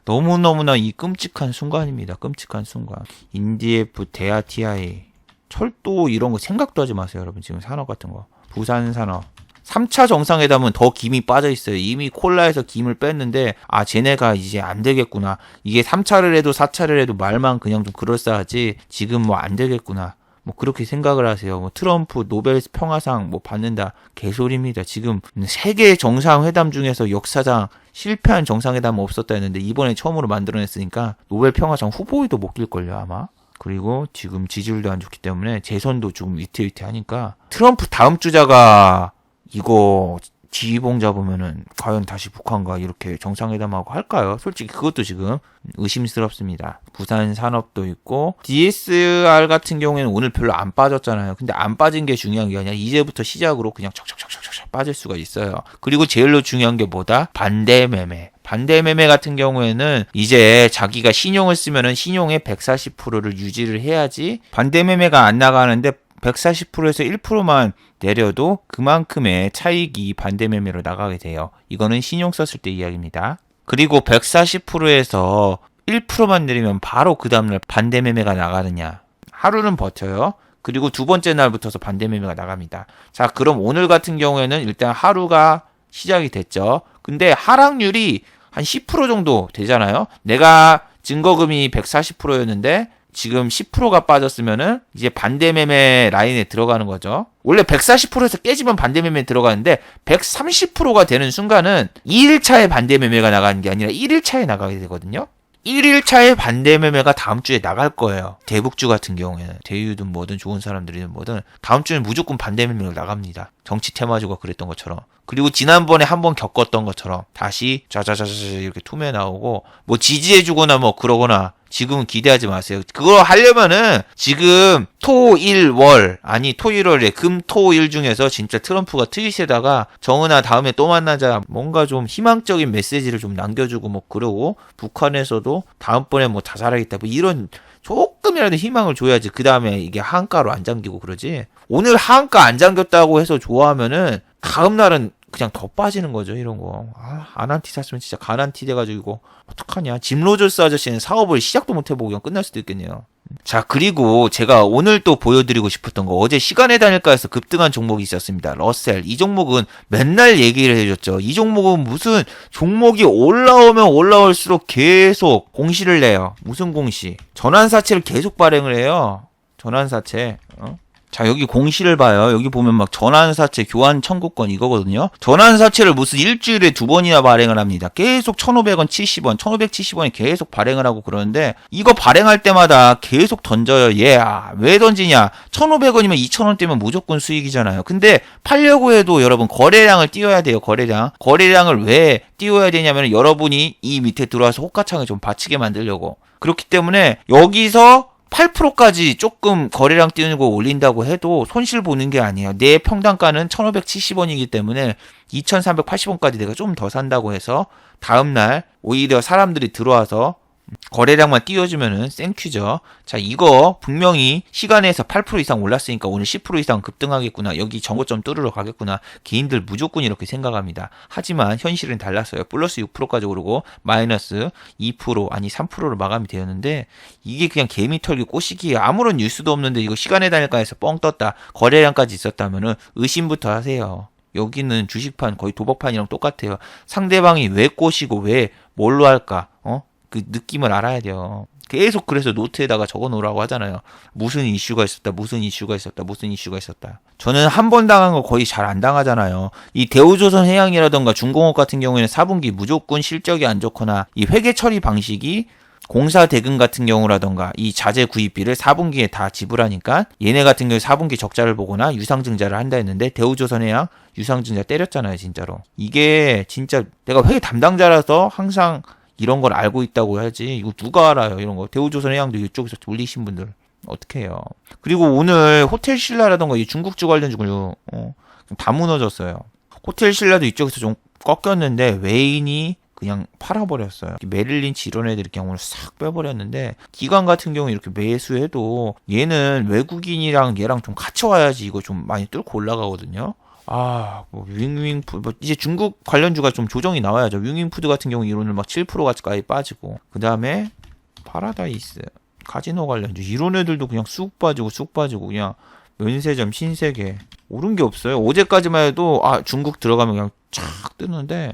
Speaker 1: 너무너무나 이 끔찍한 순간입니다. 끔찍한 순간. 인디에프, 대하TI, 철도 이런 거 생각도 하지 마세요. 여러분 지금 산업 같은 거. 부산산업. 3차 정상회담은 더 김이 빠져 있어요. 이미 콜라에서 김을 뺐는데 아 쟤네가 이제 안 되겠구나. 이게 3차를 해도 4차를 해도 말만 그냥 좀 그럴싸하지 지금 뭐 안 되겠구나. 뭐 그렇게 생각을 하세요. 뭐 트럼프 노벨 평화상 뭐 받는다 개소리입니다. 지금 세계 정상회담 중에서 역사상 실패한 정상회담은 없었다 했는데 이번에 처음으로 만들어냈으니까 노벨 평화상 후보에도 못 낄걸요 아마. 그리고 지금 지지율도 안 좋기 때문에 재선도 조금 위태위태하니까 트럼프 다음 주자가 이거 지휘봉 잡으면은 과연 다시 북한과 이렇게 정상회담하고 할까요? 솔직히 그것도 지금 의심스럽습니다. 부산 산업도 있고 DSR 같은 경우에는 오늘 별로 안 빠졌잖아요. 근데 안 빠진 게 중요한 게 아니라 이제부터 시작으로 그냥 척척척척척 빠질 수가 있어요. 그리고 제일로 중요한 게 뭐다? 반대매매. 반대매매 같은 경우에는 이제 자기가 신용을 쓰면은 신용의 140%를 유지를 해야지 반대매매가 안 나가는데 140%에서 1%만 내려도 그만큼의 차익이 반대매매로 나가게 돼요. 이거는 신용 썼을 때 이야기입니다. 그리고 140%에서 1%만 내리면 바로 그 다음날 반대매매가 나가느냐. 하루는 버텨요. 그리고 두 번째 날부터서 반대매매가 나갑니다. 자, 그럼 오늘 같은 경우에는 일단 하루가 시작이 됐죠. 근데 하락률이 한 10% 정도 되잖아요. 내가 증거금이 140%였는데 지금 10%가 빠졌으면은 이제 반대매매 라인에 들어가는 거죠. 원래 140%에서 깨지면 반대매매에 들어가는데 130%가 되는 순간은 2일차에 반대매매가 나가는 게 아니라 1일차에 나가게 되거든요. 1일차에 반대매매가 다음 주에 나갈 거예요. 대북주 같은 경우에는 대유든 뭐든 좋은 사람들이든 뭐든 다음 주에는 무조건 반대매매로 나갑니다. 정치 테마주가 그랬던 것처럼. 그리고 지난번에 한번 겪었던 것처럼 다시 자자자자 이렇게 투매 나오고 뭐 지지해주거나 뭐 그러거나 지금은 기대하지 마세요. 그거 하려면은 지금 토일월에 금토일 중에서 진짜 트럼프가 트윗에다가 정은아 다음에 또 만나자 뭔가 좀 희망적인 메시지를 좀 남겨주고 뭐 그러고 북한에서도 다음번에 뭐 자살하겠다 뭐 이런 조금이라도 희망을 줘야지 그 다음에 이게 하한가로 안 잠기고 그러지. 오늘 하한가 안 잠겼다고 해서 좋아하면은 다음날은 그냥 더 빠지는 거죠, 이런 거. 아, 아난티 샀으면 진짜 가난티 돼가지고 이거 어떡하냐. 짐 로저스 아저씨는 사업을 시작도 못 해보고 그냥 끝날 수도 있겠네요. 자, 그리고 제가 오늘 또 보여드리고 싶었던 거 어제 시간의 단일가에서 급등한 종목이 있었습니다. 러셀. 이 종목은 맨날 얘기를 해줬죠. 이 종목은 무슨 종목이 올라오면 올라올수록 계속 공시를 내요. 무슨 공시? 전환사채를 계속 발행을 해요. 전환사채. 자, 여기 공시를 봐요. 여기 보면 막 전환사채 교환 청구권 이거거든요. 전환사채를 무슨 일주일에 2번이나 발행을 합니다. 계속 1,500원, 70원, 1,570원이 계속 발행을 하고 그러는데 이거 발행할 때마다 계속 던져요. 왜 던지냐? 1,500원이면 2,000원대면 무조건 수익이잖아요. 근데 팔려고 해도 여러분 거래량을 띄워야 돼요. 거래량을 왜 띄워야 되냐면 여러분이 이 밑에 들어와서 호가창을 좀 받치게 만들려고. 그렇기 때문에 여기서 8%까지 조금 거래량 띄우는 거 올린다고 해도 손실 보는 게 아니에요. 내 평단가는 1,570원이기 때문에 2,380원까지 내가 좀 더 산다고 해서 다음날 오히려 사람들이 들어와서 거래량만 띄워주면은 생큐죠. 자, 이거 분명히 시간에서 8% 이상 올랐으니까 오늘 10% 이상 급등하겠구나. 여기 정고점 뚫으러 가겠구나. 개인들 무조건 이렇게 생각합니다. 하지만 현실은 달랐어요. 플러스 6%까지 오르고 마이너스 2% 아니 3%로 마감이 되었는데 이게 그냥 개미 털기 꼬시기에 아무런 뉴스도 없는데 이거 시간의 단일가에서 뻥 떴다. 거래량까지 있었다면은 의심부터 하세요. 여기는 주식판 거의 도박판이랑 똑같아요. 상대방이 왜 꼬시고 왜 뭘로 할까? 그 느낌을 알아야 돼요. 계속 그래서 노트에다가 적어 놓으라고 하잖아요. 무슨 이슈가 있었다, 무슨 이슈가 있었다, 무슨 이슈가 있었다. 저는 한 번 당한 거 거의 잘 안 당하잖아요. 이 대우조선해양이라던가 중공업 같은 경우에는 4분기 무조건 실적이 안 좋거나 이 회계 처리 방식이 공사 대금 같은 경우라던가 이 자재 구입비를 4분기에 다 지불하니까 얘네 같은 경우에 4분기 적자를 보거나 유상증자를 한다 했는데 대우조선해양 유상증자 때렸잖아요, 진짜로. 이게 진짜 내가 회계 담당자라서 항상 이런 걸 알고 있다고 해야지. 이거 누가 알아요, 이런 거. 대우조선해양도 이쪽에서 올리신 분들 어떻게 해요. 그리고 오늘 호텔신라라던가 이 중국주 관련주ಗಳು 다 무너졌어요. 호텔신라도 이쪽에서 좀 꺾였는데 외인이 그냥 팔아버렸어요. 메릴린치 이런 애들이 그냥 오늘 싹 빼버렸는데 기관 같은 경우 이렇게 매수해도 얘는 외국인이랑 얘랑 좀 같이 와야지 이거 좀 많이 뚫고 올라가거든요. 뭐 윙윙푸드 이제 중국 관련주가 좀 조정이 나와야죠. 윙윙푸드 같은 경우 오늘 막 7%까지 빠지고 그 다음에 파라다이스 카지노 관련주 이런 애들도 그냥 쑥 빠지고 그냥 면세점 신세계 오른 게 없어요. 어제까지만 해도 중국 들어가면 그냥 쫙 뜨는데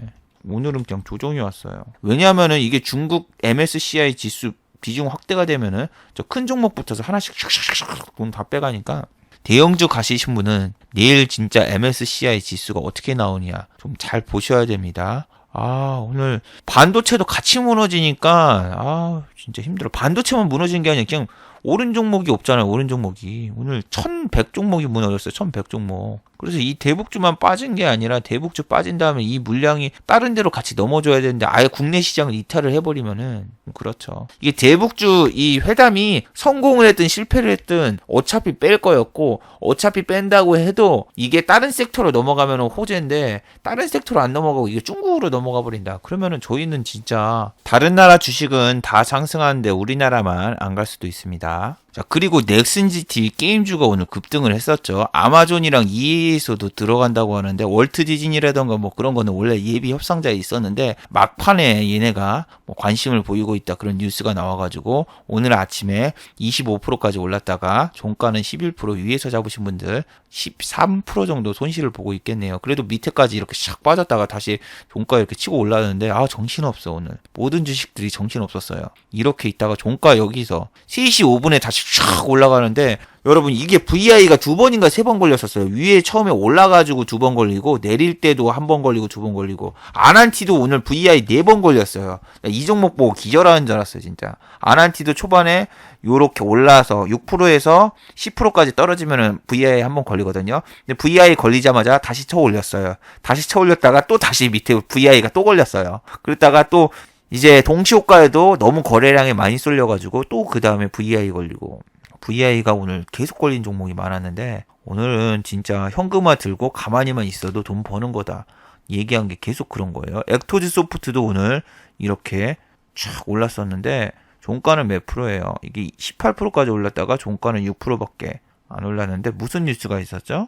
Speaker 1: 오늘은 그냥 조정이 왔어요. 왜냐하면은 이게 중국 MSCI 지수 비중 확대가 되면은 저 큰 종목부터서 하나씩 샥샥샥 돈 다 빼가니까 대형주 가시신 분은 내일 진짜 MSCI 지수가 어떻게 나오냐 좀 잘 보셔야 됩니다. 오늘 반도체도 같이 무너지니까 진짜 힘들어. 반도체만 무너진 게 아니라 그냥 오른 종목이 없잖아요. 오른 종목이 오늘 1100 종목이 무너졌어요. 1100 종목. 그래서 이 대북주만 빠진 게 아니라 대북주 빠진 다음에 이 물량이 다른 데로 같이 넘어져야 되는데 아예 국내 시장을 이탈을 해버리면은 그렇죠. 이게 대북주 이 회담이 성공을 했든 실패를 했든 어차피 뺄 거였고 어차피 뺀다고 해도 이게 다른 섹터로 넘어가면은 호재인데 다른 섹터로 안 넘어가고 이게 중국으로 넘어가 버린다. 그러면은 저희는 진짜 다른 나라 주식은 다 상승하는데 우리나라만 안 갈 수도 있습니다. 자, 그리고 넥슨GT 게임주가 오늘 급등을 했었죠. 아마존이랑 EA에서도 들어간다고 하는데 월트 디즈니라던가 뭐 그런 거는 원래 예비 협상자에 있었는데 막판에 얘네가 뭐 관심을 보이고 있다 그런 뉴스가 나와가지고 오늘 아침에 25%까지 올랐다가 종가는 11% 위에서 잡으신 분들 13% 정도 손실을 보고 있겠네요. 그래도 밑에까지 이렇게 샥 빠졌다가 다시 종가 이렇게 치고 올라왔는데 정신없어. 오늘 모든 주식들이 정신없었어요. 이렇게 있다가 종가 여기서 3시 5분에 다시 쫙 올라가는데 여러분 이게 VI가 2번인가 3번 걸렸었어요. 위에 처음에 올라가지고 2번 걸리고 내릴 때도 1번 걸리고 2번 걸리고 아난티도 오늘 VI 4번 걸렸어요. 이 종목 보고 기절하는 줄 알았어요. 진짜 아난티도 초반에 요렇게 올라서 6%에서 10%까지 떨어지면은 VI 1번 걸리거든요. 근데 VI 걸리자마자 다시 쳐 올렸어요. 다시 쳐 올렸다가 또 다시 밑에 VI가 또 걸렸어요. 그랬다가 또 이제 동시호가에도 너무 거래량이 많이 쏠려가지고 또 그 다음에 VI 걸리고 VI가 오늘 계속 걸린 종목이 많았는데 오늘은 진짜 현금화 들고 가만히만 있어도 돈 버는 거다 얘기한 게 계속 그런 거예요. 액토즈 소프트도 오늘 이렇게 쫙 올랐었는데 종가는 몇 프로예요? 이게 18%까지 올랐다가 종가는 6%밖에 안 올랐는데 무슨 뉴스가 있었죠?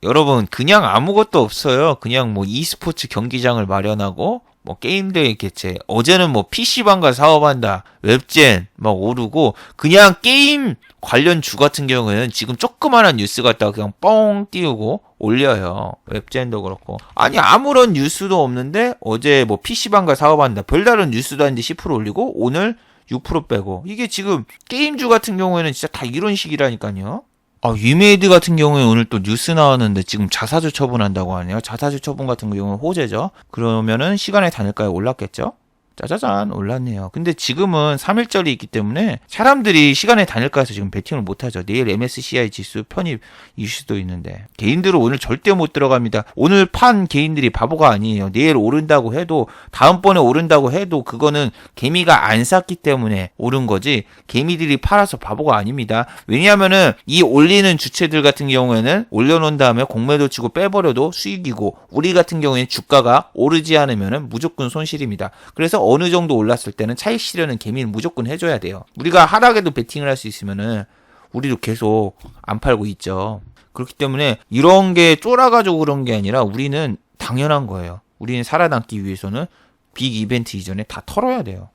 Speaker 1: 여러분 그냥 아무것도 없어요. 그냥 뭐 e스포츠 경기장을 마련하고 뭐 게임대회 개최 어제는 뭐 PC방과 사업한다 웹젠 막 오르고 그냥 게임 관련 주 같은 경우에는 지금 조그마한 뉴스 갖다가 그냥 뻥 띄우고 올려요. 웹젠도 그렇고 아니 아무런 뉴스도 없는데 어제 뭐 PC방과 사업한다 별다른 뉴스도 아닌데 10% 올리고 오늘 6% 빼고 이게 지금 게임주 같은 경우에는 진짜 다 이런 식이라니까요. 위메이드 같은 경우에 오늘 또 뉴스 나왔는데 지금 자사주 처분한다고 하네요. 자사주 처분 같은 경우는 호재죠. 그러면은 시간의 단일가에 올랐겠죠? 짜자잔 올랐네요. 근데 지금은 3일절이 있기 때문에 사람들이 시간의 단일가에서 지금 베팅을 못하죠. 내일 MSCI 지수 편입 이슈도 있는데 개인들은 오늘 절대 못 들어갑니다. 오늘 판 개인들이 바보가 아니에요. 내일 오른다고 해도 다음번에 오른다고 해도 그거는 개미가 안 샀기 때문에 오른 거지 개미들이 팔아서 바보가 아닙니다. 왜냐하면은 이 올리는 주체들 같은 경우에는 올려놓은 다음에 공매도 치고 빼버려도 수익이고 우리 같은 경우에는 주가가 오르지 않으면은 무조건 손실입니다. 그래서 어느 정도 올랐을 때는 차익 실현은 개미는 무조건 해줘야 돼요. 우리가 하락에도 베팅을 할 수 있으면은 우리도 계속 안 팔고 있죠. 그렇기 때문에 이런 게 쫄아가지고 그런 게 아니라 우리는 당연한 거예요. 우리는 살아남기 위해서는 빅 이벤트 이전에 다 털어야 돼요.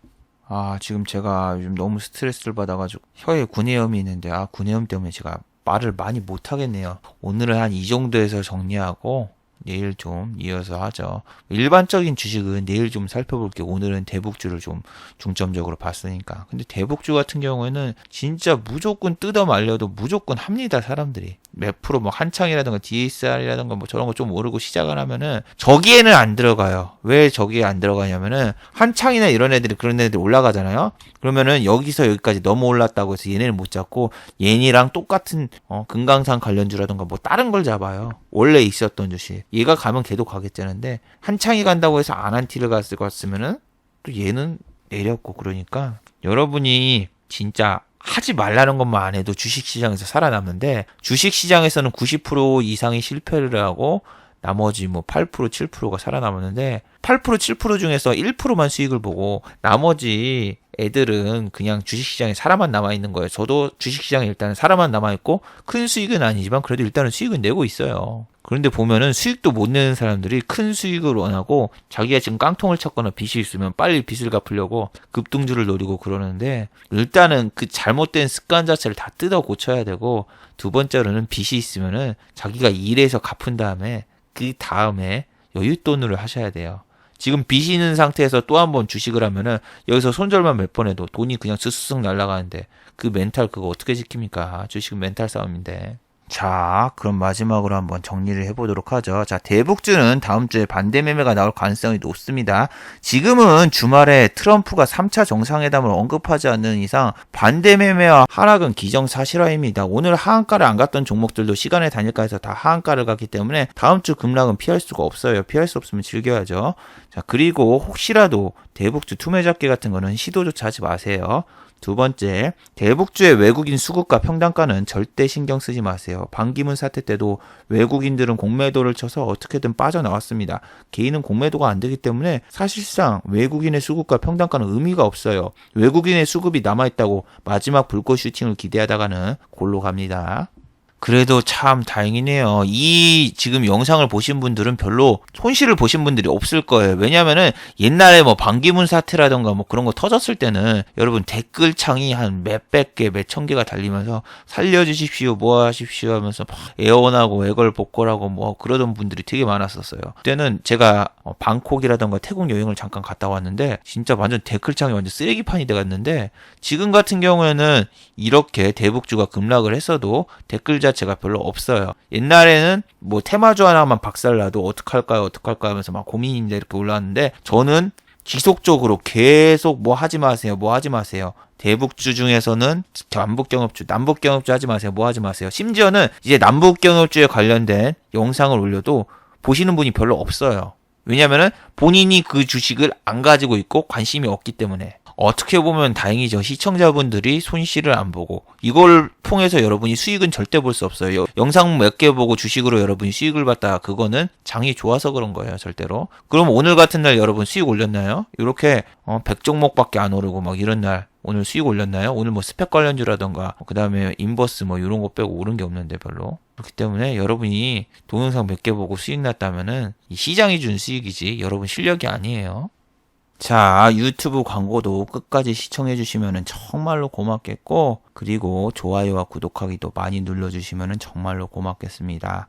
Speaker 1: 지금 제가 요즘 너무 스트레스를 받아가지고 혀에 구내염이 있는데 구내염 때문에 제가 말을 많이 못하겠네요. 오늘은 한 이 정도에서 정리하고 내일 좀 이어서 하죠. 일반적인 주식은 내일 좀 살펴볼게요. 오늘은 대북주를 좀 중점적으로 봤으니까. 근데 대북주 같은 경우에는 진짜 무조건 뜯어 말려도 무조건 합니다, 사람들이. 몇 프로 뭐 한창이라든가 DSR이라든가 뭐 저런 거 좀 오르고 시작을 하면은 저기에는 안 들어가요. 왜 저기에 안 들어가냐면은 한창이나 이런 애들이 그런 애들이 올라가잖아요. 그러면은 여기서 여기까지 너무 올랐다고 해서 얘네는 못 잡고 얘니랑 똑같은 금강산 관련주라든가 뭐 다른 걸 잡아요. 원래 있었던 주식. 얘가 가면 걔도 가겠자는데 한창이 간다고 해서 안 한 티를 갔으면은 또 얘는 내렸고 그러니까 여러분이 진짜 하지 말라는 것만 안 해도 주식시장에서 살아남는데 주식시장에서는 90% 이상이 실패를 하고 나머지 뭐 8%, 7%가 살아남았는데 8%, 7% 중에서 1%만 수익을 보고 나머지 애들은 그냥 주식시장에 살아만 남아있는 거예요. 저도 주식시장에 일단은 살아만 남아있고 큰 수익은 아니지만 그래도 일단은 수익은 내고 있어요. 그런데 보면은 수익도 못 내는 사람들이 큰 수익을 원하고 자기가 지금 깡통을 쳤거나 빚이 있으면 빨리 빚을 갚으려고 급등주를 노리고 그러는데 일단은 그 잘못된 습관 자체를 다 뜯어 고쳐야 되고 두 번째로는 빚이 있으면은 자기가 일해서 갚은 다음에 그 다음에 여윳돈으로 하셔야 돼요. 지금 빚이 있는 상태에서 또 한 번 주식을 하면은 여기서 손절만 몇 번 해도 돈이 그냥 스스슥 날아가는데 그 멘탈 그거 어떻게 지킵니까? 주식은 멘탈 싸움인데. 자, 그럼 마지막으로 한번 정리를 해보도록 하죠. 자, 대북주는 다음 주에 반대 매매가 나올 가능성이 높습니다. 지금은 주말에 트럼프가 3차 정상회담을 언급하지 않는 이상 반대 매매와 하락은 기정사실화입니다. 오늘 하한가를 안 갔던 종목들도 시간의 단일가에서 다 하한가를 갔기 때문에 다음 주 급락은 피할 수가 없어요. 피할 수 없으면 즐겨야죠. 자, 그리고 혹시라도 대북주 투매잡기 같은 거는 시도조차 하지 마세요. 두 번째, 대북주의 외국인 수급과 평단가는 절대 신경 쓰지 마세요. 반기문 사태 때도 외국인들은 공매도를 쳐서 어떻게든 빠져나왔습니다. 개인은 공매도가 안 되기 때문에 사실상 외국인의 수급과 평단가는 의미가 없어요. 외국인의 수급이 남아있다고 마지막 불꽃 슈팅을 기대하다가는 골로 갑니다. 그래도 참 다행이네요. 이 지금 영상을 보신 분들은 별로 손실을 보신 분들이 없을 거예요. 왜냐면은 옛날에 뭐 반기문 사태라던가 뭐 그런 거 터졌을 때는 여러분 댓글창이 한 몇백 개, 몇천 개가 달리면서 살려주십시오, 뭐 하십시오 하면서 막 애원하고 애걸복걸하고 뭐 그러던 분들이 되게 많았었어요. 그때는 제가 방콕이라던가 태국 여행을 잠깐 갔다 왔는데 진짜 완전 댓글창이 완전 쓰레기판이 돼갔는데 지금 같은 경우에는 이렇게 대북주가 급락을 했어도 댓글 자체가 별로 없어요. 옛날에는 뭐 테마주 하나만 박살나도 어떡할까요 하면서 막 고민인데 이렇게 올라왔는데 저는 지속적으로 계속 뭐 하지 마세요. 대북주 중에서는 남북경협주 하지 마세요. 뭐 하지 마세요. 심지어는 이제 남북경협주에 관련된 영상을 올려도 보시는 분이 별로 없어요. 왜냐면은 본인이 그 주식을 안 가지고 있고 관심이 없기 때문에. 어떻게 보면 다행이죠. 시청자분들이 손실을 안 보고 이걸 통해서 여러분이 수익은 절대 볼 수 없어요. 영상 몇 개 보고 주식으로 여러분이 수익을 봤다. 그거는 장이 좋아서 그런 거예요. 절대로. 그럼 오늘 같은 날 여러분 수익 올렸나요? 이렇게 100종목밖에 안 오르고 막 이런 날 오늘 수익 올렸나요? 오늘 뭐 스펙 관련주라던가 그 다음에 인버스 뭐 이런 거 빼고 오른 게 없는데 별로. 그렇기 때문에 여러분이 동영상 몇 개 보고 수익 났다면은 이 시장이 준 수익이지 여러분 실력이 아니에요. 자, 유튜브 광고도 끝까지 시청해주시면 정말로 고맙겠고, 그리고 좋아요와 구독하기도 많이 눌러주시면 정말로 고맙겠습니다.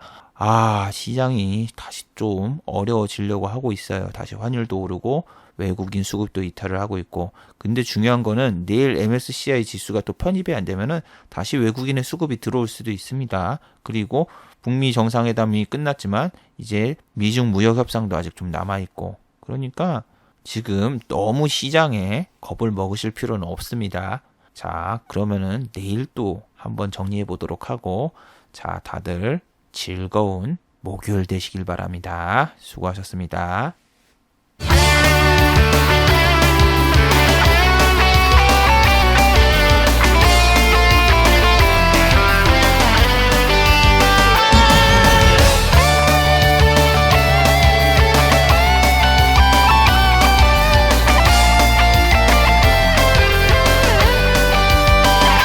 Speaker 1: 시장이 다시 좀 어려워지려고 하고 있어요. 다시 환율도 오르고, 외국인 수급도 이탈을 하고 있고, 근데 중요한 거는 내일 MSCI 지수가 또 편입이 안 되면은 다시 외국인의 수급이 들어올 수도 있습니다. 그리고 북미 정상회담이 끝났지만, 이제 미중 무역 협상도 아직 좀 남아있고, 그러니까, 지금 너무 시장에 겁을 먹으실 필요는 없습니다. 자, 그러면은 내일 또 한번 정리해 보도록 하고, 자, 다들 즐거운 목요일 되시길 바랍니다. 수고하셨습니다.